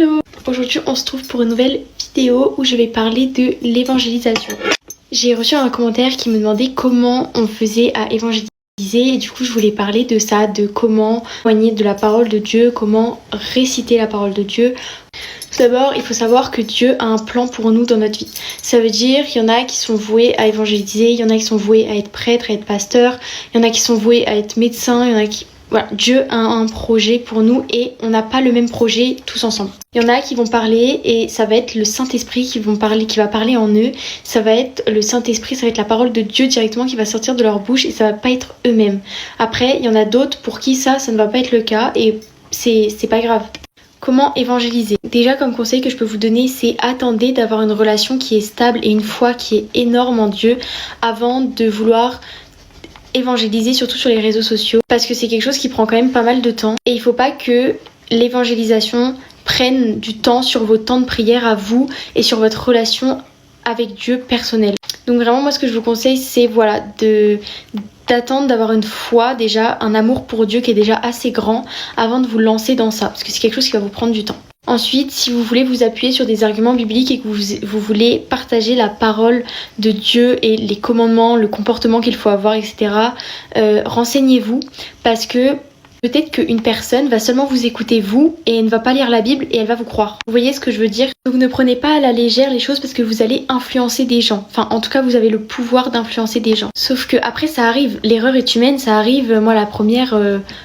Hello! Aujourd'hui on se trouve pour une nouvelle vidéo où je vais parler de l'évangélisation. J'ai reçu un commentaire qui me demandait comment on faisait à évangéliser et du coup je voulais parler de ça, de comment témoigner de la parole de Dieu, comment réciter la parole de Dieu. Tout d'abord, il faut savoir que Dieu a un plan pour nous dans notre vie. Ça veut dire qu'il y en a qui sont voués à évangéliser, il y en a qui sont voués à être prêtres, à être pasteurs, il y en a qui sont voués à être médecins, il y en a qui... Voilà, Dieu a un projet pour nous et on n'a pas le même projet tous ensemble. Il y en a qui vont parler et ça va être le Saint-Esprit qui va parler en eux. Ça va être le Saint-Esprit, ça va être la parole de Dieu directement qui va sortir de leur bouche et ça va pas être eux-mêmes. Après, il y en a d'autres pour qui ça ne va pas être le cas et c'est pas grave. Comment évangéliser? Déjà, comme conseil que je peux vous donner, c'est attendez d'avoir une relation qui est stable et une foi qui est énorme en Dieu avant de vouloir évangéliser, surtout sur les réseaux sociaux, parce que c'est quelque chose qui prend quand même pas mal de temps et il faut pas que l'évangélisation prenne du temps sur vos temps de prière à vous et sur votre relation avec Dieu personnel. Donc vraiment moi ce que je vous conseille c'est voilà d'attendre d'avoir une foi, déjà un amour pour Dieu qui est déjà assez grand avant de vous lancer dans ça, parce que c'est quelque chose qui va vous prendre du temps. Ensuite, si vous voulez vous appuyer sur des arguments bibliques et que vous voulez partager la parole de Dieu et les commandements, le comportement qu'il faut avoir, etc., renseignez-vous parce que peut-être qu'une personne va seulement vous écouter vous et elle ne va pas lire la Bible et elle va vous croire. Vous voyez ce que je veux dire? Donc ne prenez pas à la légère les choses parce que vous allez influencer des gens. Enfin, en tout cas, vous avez le pouvoir d'influencer des gens. Sauf que après, ça arrive. L'erreur est humaine, ça arrive. Moi, la première,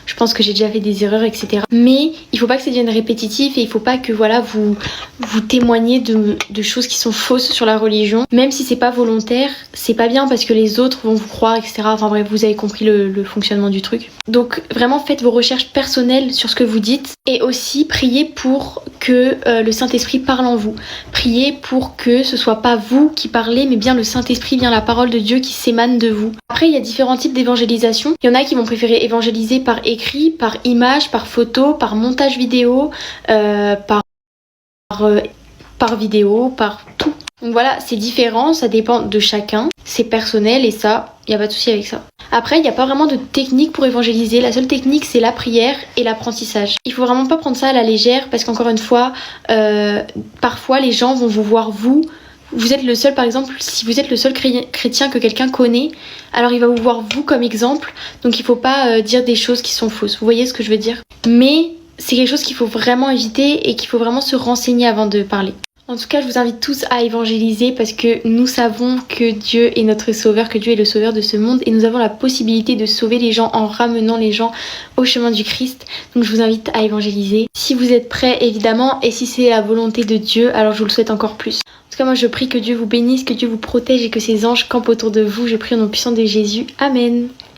je pense que j'ai déjà fait des erreurs, etc. Mais il faut pas que ça devienne répétitif et il faut pas que voilà vous témoignez de choses qui sont fausses sur la religion. Même si c'est pas volontaire, c'est pas bien parce que les autres vont vous croire, etc. Enfin bref, vous avez compris le fonctionnement du truc. Donc vraiment faites vos recherches personnelles sur ce que vous dites et aussi priez pour que le Saint-Esprit parle en vous. Priez pour que ce soit pas vous qui parlez mais bien le Saint-Esprit, bien la parole de Dieu qui s'émane de vous. Après il y a différents types d'évangélisation. Il y en a qui vont préférer évangéliser par écrit, par image, par photo, par montage vidéo, par vidéo, par tout. Donc voilà, c'est différent, ça dépend de chacun, c'est personnel et ça, il n'y a pas de souci avec ça. Après, il n'y a pas vraiment de technique pour évangéliser, la seule technique c'est la prière et l'apprentissage. Il faut vraiment pas prendre ça à la légère parce qu'encore une fois, parfois les gens vont vous voir vous êtes le seul, par exemple, si vous êtes le seul chrétien que quelqu'un connaît, alors il va vous voir vous comme exemple, donc il faut pas dire des choses qui sont fausses, vous voyez ce que je veux dire? Mais c'est quelque chose qu'il faut vraiment éviter et qu'il faut vraiment se renseigner avant de parler. En tout cas, je vous invite tous à évangéliser parce que nous savons que Dieu est notre sauveur, que Dieu est le sauveur de ce monde et nous avons la possibilité de sauver les gens en ramenant les gens au chemin du Christ. Donc je vous invite à évangéliser. Si vous êtes prêts, évidemment, et si c'est la volonté de Dieu, alors je vous le souhaite encore plus. En tout cas, moi je prie que Dieu vous bénisse, que Dieu vous protège et que ses anges campent autour de vous. Je prie au nom puissant de Jésus. Amen.